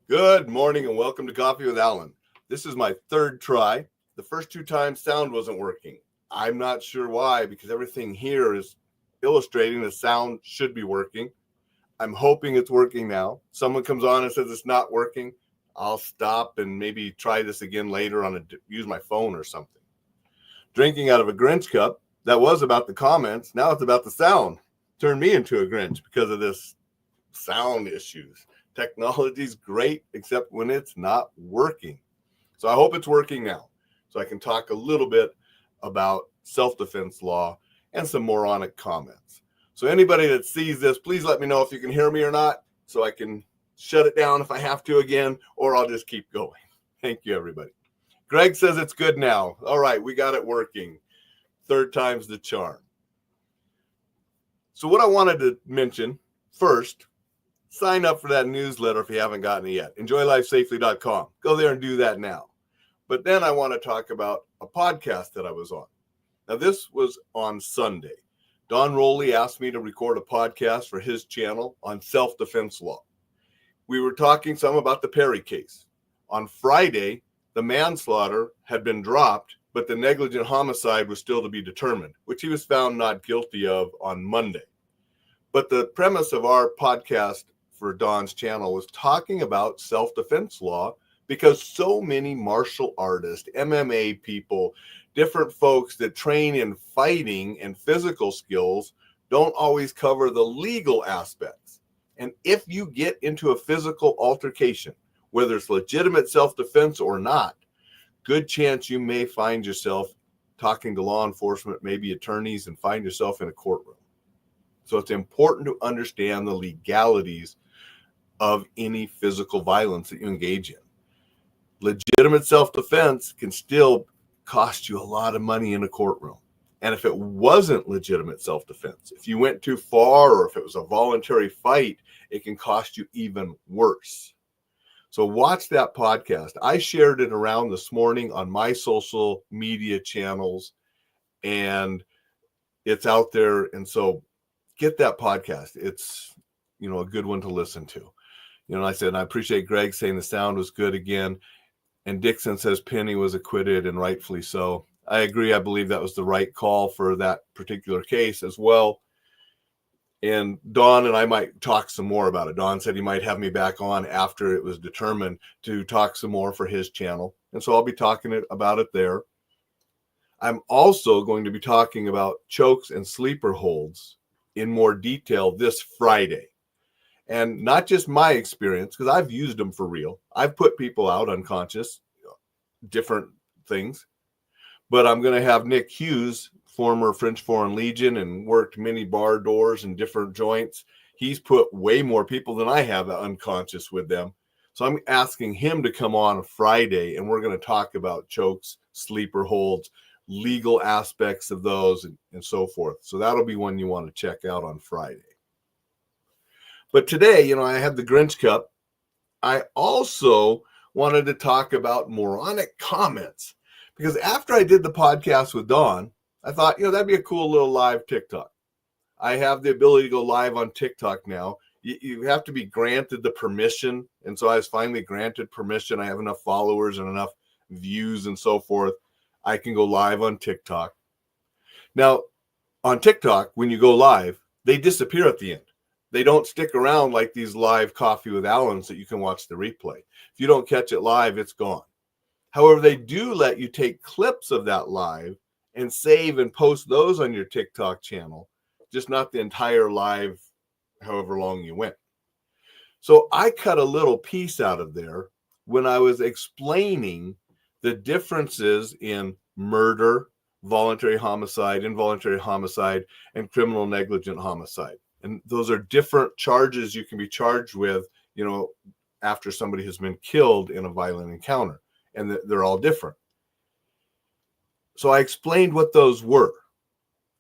Good morning and welcome to Coffee with Alain. This is my third try. The first two times sound wasn't working. I'm not sure why because everything here is illustrating the sound should be working. I'm hoping it's working now. Someone comes on and says it's not working. I'll stop and maybe try this again later use my phone or something. Drinking out of a Grinch cup. That was about the comments. Now it's about the sound. Turned me into a Grinch because of this sound issues. Technology's great, except when it's not working. So I hope it's working now, so I can talk a little bit about self-defense law and some moronic comments. So anybody that sees this, please let me know if you can hear me or not, so I can shut it down if I have to again, or I'll just keep going. Thank you, everybody. Greg says it's good now. All right, we got it working. Third time's the charm. So what I wanted to mention first, sign up for that newsletter if you haven't gotten it yet. EnjoyLifeSafely.com. Go there and do that now. But then I want to talk about a podcast that I was on. Now, this was on Sunday. Don Rowley asked me to record a podcast for his channel on self-defense law. We were talking some about the Perry case. On Friday, the manslaughter had been dropped, but the negligent homicide was still to be determined, which he was found not guilty of on Monday. But the premise of our podcast for Don's channel was talking about self-defense law because so many martial artists, MMA people, different folks that train in fighting and physical skills don't always cover the legal aspects. And if you get into a physical altercation, whether it's legitimate self-defense or not, good chance you may find yourself talking to law enforcement, maybe attorneys, and find yourself in a courtroom. So it's important to understand the legalities of any physical violence that you engage in. Legitimate self-defense can still cost you a lot of money in a courtroom. And if it wasn't legitimate self-defense, if you went too far or if it was a voluntary fight, it can cost you even worse. So watch that podcast. I shared it around this morning on my social media channels, and it's out there. And so get that podcast. It's, a good one to listen to. I said, I appreciate Greg saying the sound was good again. And Dixon says Penny was acquitted, and rightfully so. I agree. I believe that was the right call for that particular case as well. And Don and I might talk some more about it. Don said he might have me back on after it was determined to talk some more for his channel. And so I'll be talking about it there. I'm also going to be talking about chokes and sleeper holds in more detail this Friday. And not just my experience, because I've used them for real. I've put people out unconscious, different things. But I'm going to have Nick Hughes, former French Foreign Legion and worked many bar doors and different joints. He's put way more people than I have unconscious with them. So I'm asking him to come on a Friday, and we're going to talk about chokes, sleeper holds, legal aspects of those, and so forth. So that'll be one you want to check out on Friday. But today, I have the Grinch Cup. I also wanted to talk about moronic comments because after I did the podcast with Don, I thought, that'd be a cool little live TikTok. I have the ability to go live on TikTok now. You have to be granted the permission. And so I was finally granted permission. I have enough followers and enough views and so forth. I can go live on TikTok. Now, on TikTok, when you go live, they disappear at the end. They don't stick around like these live Coffee with Alains that you can watch the replay. If you don't catch it live, it's gone. However, they do let you take clips of that live and save and post those on your TikTok channel, just not the entire live, however long you went. So I cut a little piece out of there when I was explaining the differences in murder, voluntary homicide, involuntary homicide, and criminal negligent homicide. And those are different charges you can be charged with, after somebody has been killed in a violent encounter. And they're all different. So I explained what those were.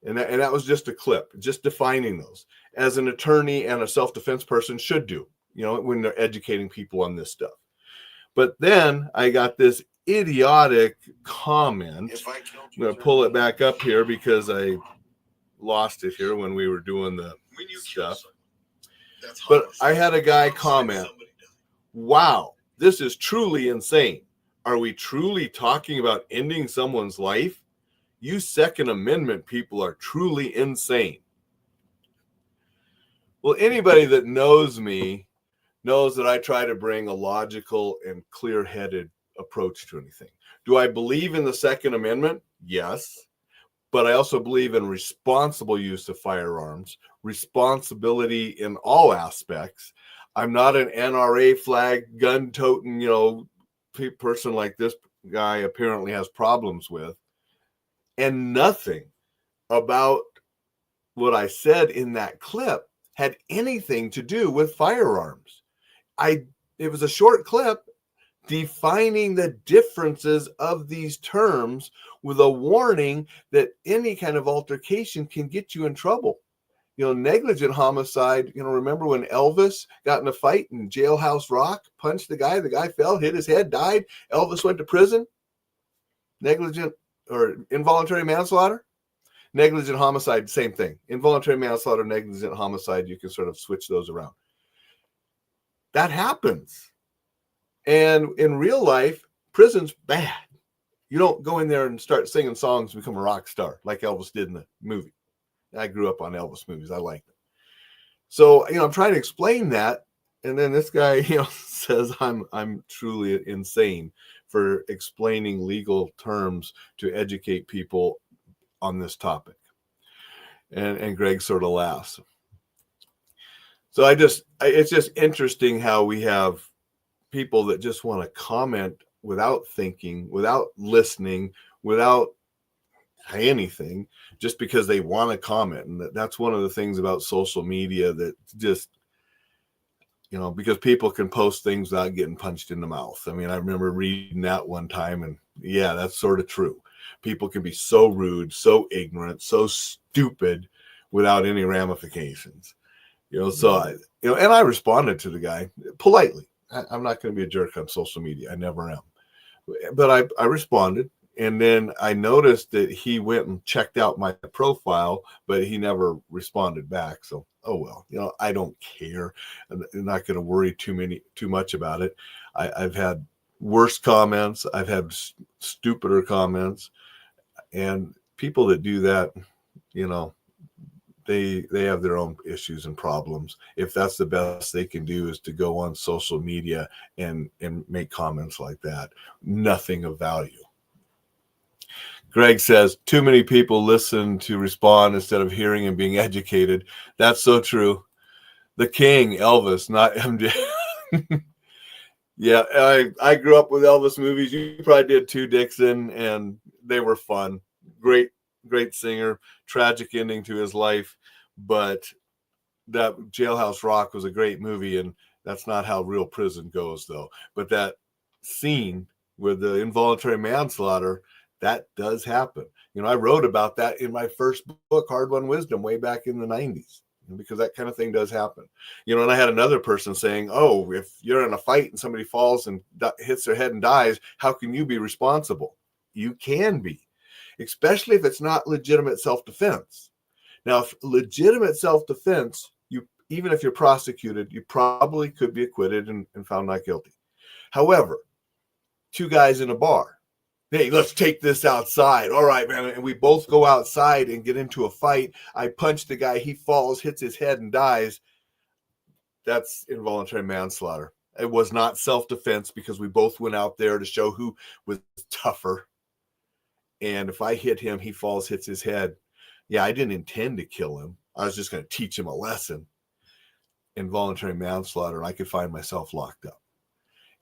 And that was just a clip, just defining those, as an attorney and a self-defense person should do, when they're educating people on this stuff. But then I got this idiotic comment. I'm going to pull it back up here because I lost it here when we were doing the stuff. But I had a guy comment, wow, This is truly insane. Are we truly talking about ending someone's life? You Second Amendment people are truly insane. Well, anybody that knows me knows that I try to bring a logical and clear-headed approach to anything. Do I believe in the Second Amendment? Yes. But I also believe in responsible use of firearms, responsibility in all aspects. I'm not an NRA flag gun-toting, person like this guy apparently has problems with. And nothing about what I said in that clip had anything to do with firearms. It was a short clip defining the differences of these terms with a warning that any kind of altercation can get you in trouble. Negligent homicide, remember when Elvis got in a fight in Jailhouse Rock, punched the guy fell, hit his head, died, Elvis went to prison? Negligent or involuntary manslaughter? Negligent homicide, same thing. Involuntary manslaughter, negligent homicide, you can sort of switch those around. That happens. And in real life, prison's bad. You don't go in there and start singing songs and become a rock star like Elvis did in the movie. I grew up on Elvis movies. I liked them. So, I'm trying to explain that. And then this guy, says I'm truly insane for explaining legal terms to educate people on this topic. And Greg sort of laughs. So it's just interesting how we have people that just want to comment without thinking, without listening, without anything, just because they want to comment. And that's one of the things about social media that just, because people can post things without getting punched in the mouth. I mean, I remember reading that one time, and yeah, that's sort of true. People can be so rude, so ignorant, so stupid without any ramifications. So and I responded to the guy politely. I'm not going to be a jerk on social media. I never am. But I responded, and then I noticed that he went and checked out my profile, but he never responded back. So, oh well, I don't care. I'm not going to worry too much about it. I've had worse comments. I've had stupider comments, and people that do that, they have their own issues and problems. If that's the best they can do is to go on social media and make comments like that, nothing of value. Greg says, too many people listen to respond instead of hearing and being educated. That's so true. The king, Elvis, not MJ. Yeah, I grew up with Elvis movies. You probably did too, Dixon, and they were fun. Great singer, tragic ending to his life, but that Jailhouse Rock was a great movie, and that's not how real prison goes, though. But that scene with the involuntary manslaughter, that does happen. I wrote about that in my first book, Hard Won Wisdom, way back in the 90s, because that kind of thing does happen. And I had another person saying, oh, if you're in a fight and somebody falls and hits their head and dies, how can you be responsible? You can be. Especially if it's not legitimate self-defense. Now, if legitimate self-defense, even if you're prosecuted, you probably could be acquitted and found not guilty. However, two guys in a bar, hey, let's take this outside. All right, man. And we both go outside and get into a fight. I punch the guy, he falls, hits his head and dies. That's involuntary manslaughter. It was not self-defense because we both went out there to show who was tougher. And if I hit him, he falls, hits his head. Yeah, I didn't intend to kill him. I was just going to teach him a lesson. Involuntary manslaughter, I could find myself locked up.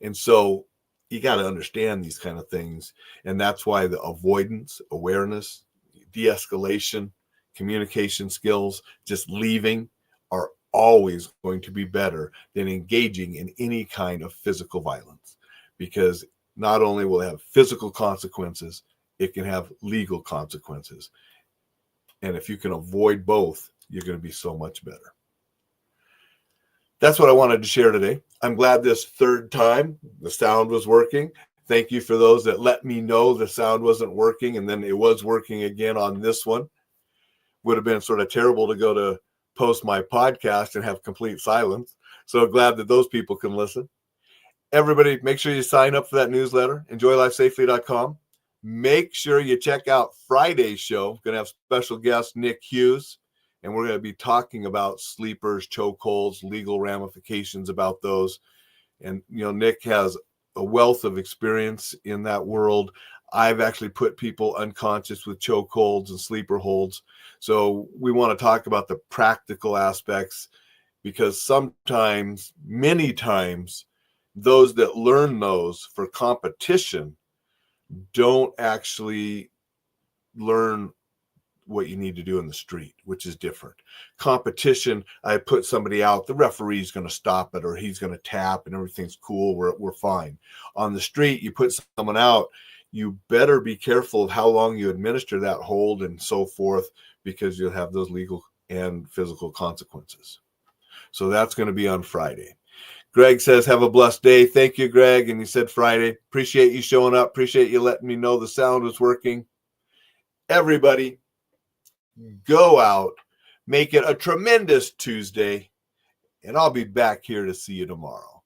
And so you got to understand these kind of things. And that's why the avoidance, awareness, de-escalation, communication skills, just leaving are always going to be better than engaging in any kind of physical violence. Because not only will it have physical consequences, it can have legal consequences. And if you can avoid both, you're going to be so much better. That's what I wanted to share today. I'm glad this third time the sound was working. Thank you for those that let me know the sound wasn't working and then it was working again on this one. Would have been sort of terrible to go to post my podcast and have complete silence. So glad that those people can listen. Everybody, make sure you sign up for that newsletter, enjoylifesafely.com. Make sure you check out Friday's show. We're going to have special guest Nick Hughes, and we're going to be talking about sleepers, chokeholds, legal ramifications about those. And, Nick has a wealth of experience in that world. I've actually put people unconscious with chokeholds and sleeper holds. So we want to talk about the practical aspects, because sometimes, many times, those that learn those for competition don't actually learn what you need to do in the street, which is different. Competition, I put somebody out, the referee's going to stop it, or he's going to tap and everything's cool, we're fine. On the street, you put someone out, you better be careful of how long you administer that hold and so forth, because you'll have those legal and physical consequences. So that's going to be on Friday. Greg says, have a blessed day. Thank you, Greg. And he said Friday. Appreciate you showing up. Appreciate you letting me know the sound was working. Everybody, go out. Make it a tremendous Tuesday. And I'll be back here to see you tomorrow.